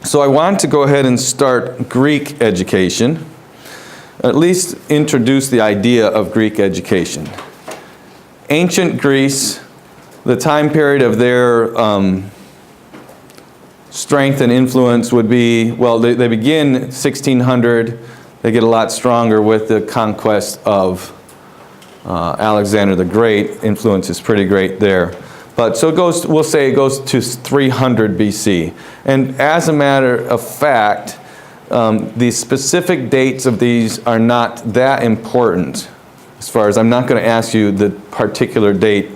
So I want to go ahead and start Greek education, at least introduce the idea of Greek education. Ancient Greece, the time period of their strength and influence would be, well, they begin 1600, they get a lot stronger with the conquest of Alexander the Great. Influence is pretty great there. But so it goes, we'll say it goes to 300 BC. And as a matter of fact, the specific dates of these are not that important. As far as, I'm not going to ask you the particular date.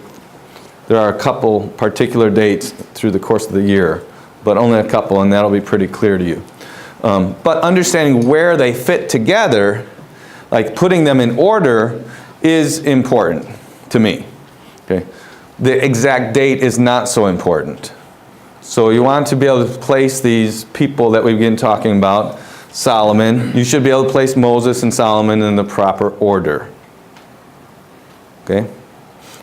There are a couple particular dates through the course of the year, but only a couple, and that'll be pretty clear to you. But understanding where they fit together, like putting them in order, is important to me. Okay? The exact date is not so important. So you want to be able to place these people that we've been talking about, Solomon, you should be able to place Moses and Solomon in the proper order. Okay?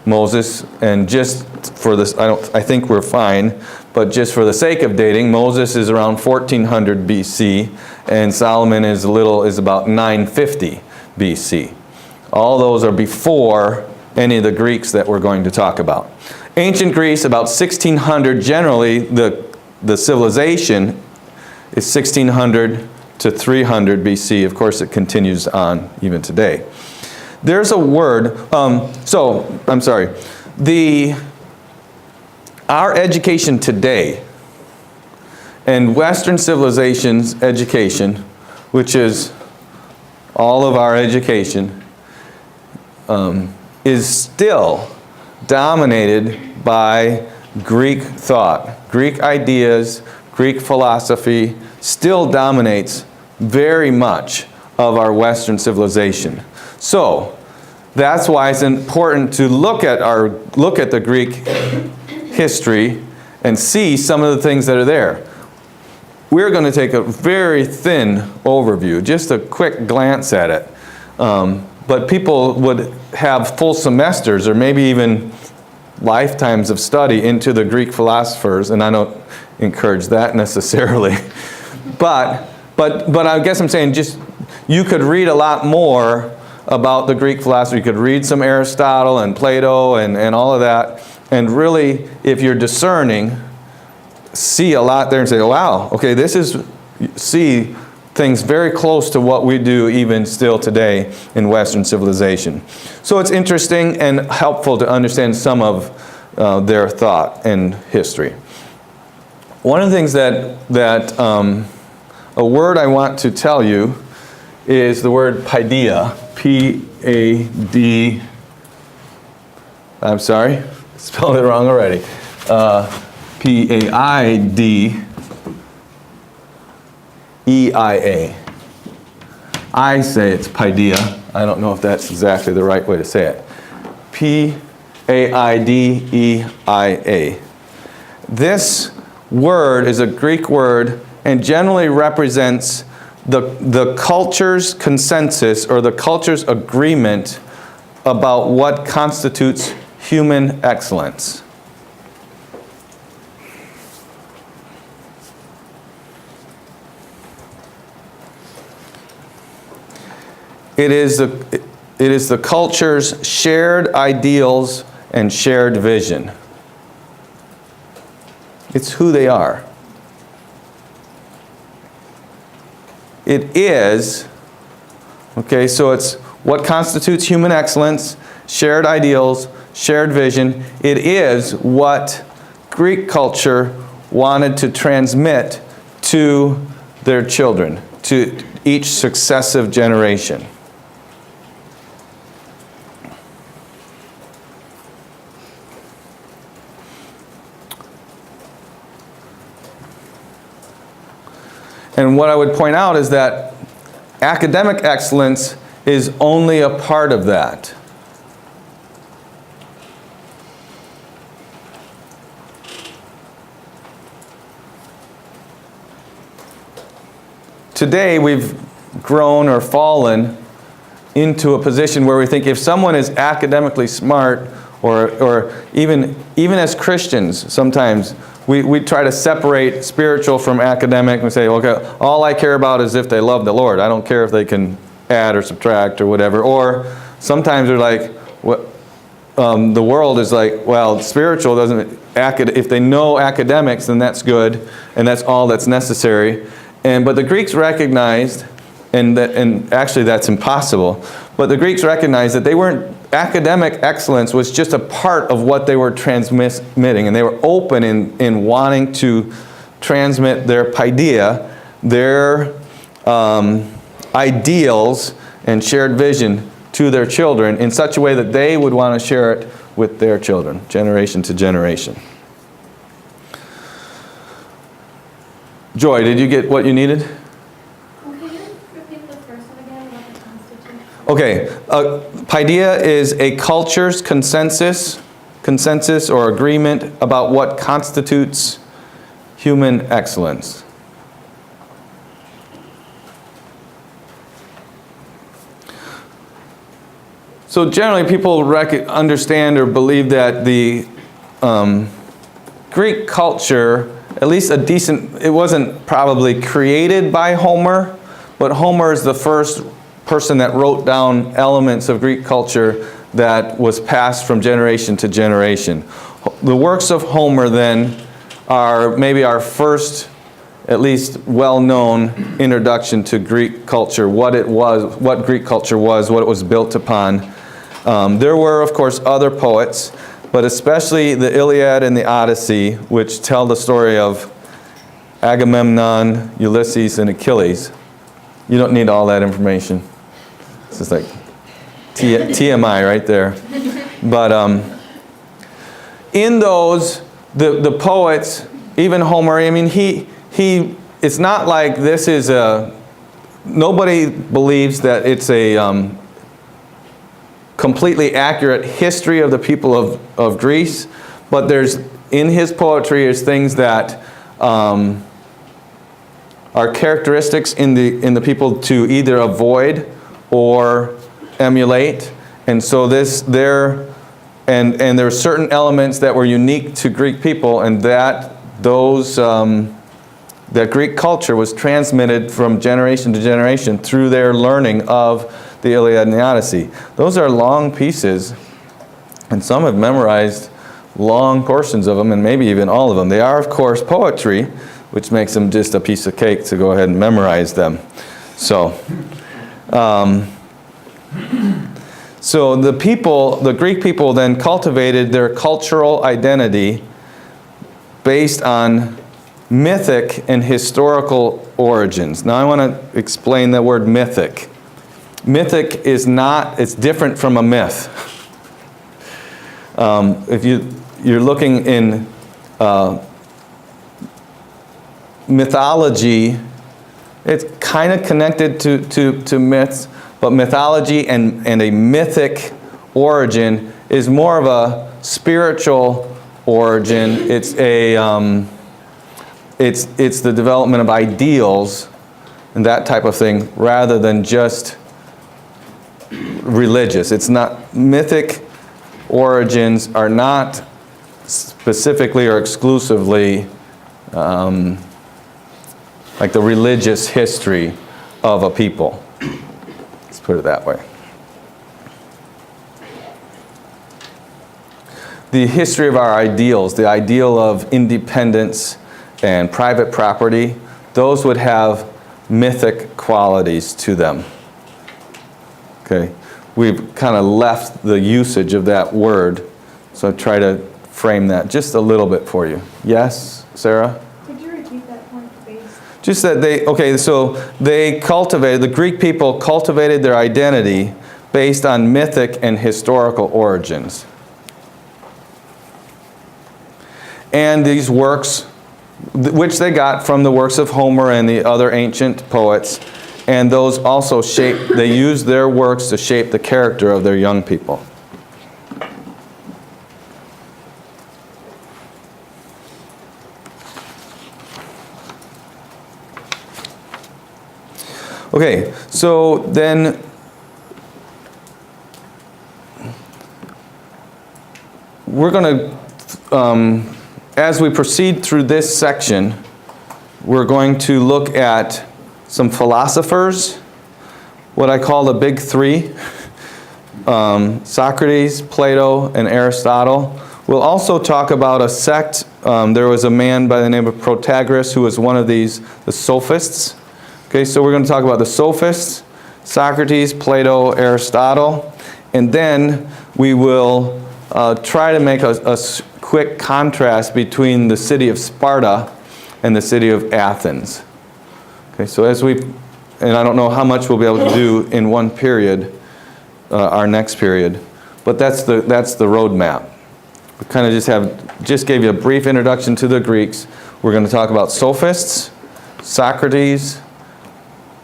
Moses, and just for this, I think we're fine, but just for the sake of dating, Moses is around 1400 BC, and Solomon is about 950 BC. All those are before any of the Greeks that we're going to talk about. Ancient Greece, about 1600, generally the civilization is 1600 to 300 BC. Of course, it continues on even today. There's a word, our education today and Western civilization's education, which is all of our education, is still dominated by Greek thought. Greek ideas, Greek philosophy still dominates very much of our Western civilization. So that's why it's important to look at the Greek history and see some of the things that are there. We're going to take a very thin overview, just a quick glance at it. But people would have full semesters or maybe even lifetimes of study into the Greek philosophers, and I don't encourage that necessarily. But I guess I'm saying just you could read a lot more about the Greek philosophy. You could read some Aristotle and Plato and all of that, and really, if you're discerning, see a lot there and say, oh, wow, okay, see things very close to what we do even still today in Western civilization. So it's interesting and helpful to understand some of their thought and history. One of the things that a word I want to tell you is the word Paideia. P-A-D, I'm sorry, spelled it wrong already. P-A-I-D-E-I-A. I say it's Paideia. I don't know if that's exactly the right way to say it. P-A-I-D-E-I-A. This word is a Greek word and generally represents the culture's consensus or the culture's agreement about what constitutes human excellence. It is the culture's shared ideals and shared vision. It's who they are. It is, okay, so it's what constitutes human excellence, shared ideals, shared vision. It is what Greek culture wanted to transmit to their children, to each successive generation. And what I would point out is that academic excellence is only a part of that. Today we've grown or fallen into a position where we think if someone is academically smart, or even as Christians, sometimes we try to separate spiritual from academic and say, okay, all I care about is if they love the Lord. I don't care if they can add or subtract or whatever. Or sometimes they're like, what, the world is like, well, spiritual doesn't, if they know academics, then that's good, and that's all that's necessary. But the Greeks recognized, and actually that's impossible, but the Greeks recognized that they weren't, academic excellence was just a part of what they were transmitting, and they were open in wanting to transmit their paideia, their ideals and shared vision to their children in such a way that they would want to share it with their children, generation to generation. Joy, did you get what you needed? Can you repeat the first one again about the Constitution? Okay, Paideia is a culture's consensus or agreement about what constitutes human excellence. So generally people understand or believe that the Greek culture, at least a decent, it wasn't probably created by Homer, but Homer is the first person that wrote down elements of Greek culture that was passed from generation to generation. The works of Homer then are maybe our first, at least well-known introduction to Greek culture, what it was, what Greek culture was, what it was built upon. There were, of course, other poets, but especially the Iliad and the Odyssey, which tell the story of Agamemnon, Ulysses, and Achilles. You don't need all that information. It's just like TMI right there. But in those, the poets, even Homer, I mean, it's not like this is a, nobody believes that it's a completely accurate history of the people of Greece, but there's, in his poetry, is things that are characteristics in the people to either avoid or emulate. And so there are certain elements that were unique to Greek people, and that Greek culture was transmitted from generation to generation through their learning of the Iliad and the Odyssey. Those are long pieces, and some have memorized long portions of them, and maybe even all of them. They are, of course, poetry, which makes them just a piece of cake to go ahead and memorize them. So the Greek people then cultivated their cultural identity based on mythic and historical origins. Now I want to explain the word mythic. Mythic is not, it's different from a myth. If you're looking in mythology, it's kind of connected to myths, but mythology and a mythic origin is more of a spiritual origin. It's the development of ideals and that type of thing, rather than just religious. It's not, mythic origins are not specifically or exclusively like the religious history of a people. Let's put it that way. The history of our ideals, the ideal of independence and private property, those would have mythic qualities to them. Okay, we've kind of left the usage of that word, so I try to frame that just a little bit for you. Yes, Sarah? Could you repeat that point, please? Just that the Greek people cultivated their identity based on mythic and historical origins. And these works, which they got from the works of Homer and the other ancient poets, and those also they used their works to shape the character of their young people. Okay, so then we're going to as we proceed through this section, we're going to look at some philosophers, what I call the big three, Socrates, Plato, and Aristotle. We'll also talk about a sect. There was a man by the name of Protagoras who was one of these, the sophists. Okay, so we're going to talk about the sophists, Socrates, Plato, Aristotle, and then we will try to make a quick contrast between the city of Sparta and the city of Athens. Okay, so and I don't know how much we'll be able to do in one period, our next period, but that's the roadmap. We kind of just gave you a brief introduction to the Greeks. We're going to talk about sophists, Socrates,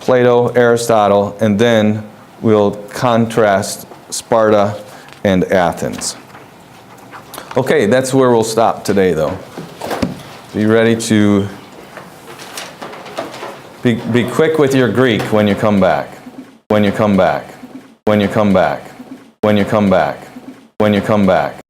Plato, Aristotle, and then we'll contrast Sparta and Athens. Okay, that's where we'll stop today, though. Be ready to be quick with your Greek when you come back. When you come back. When you come back. When you come back. When you come back.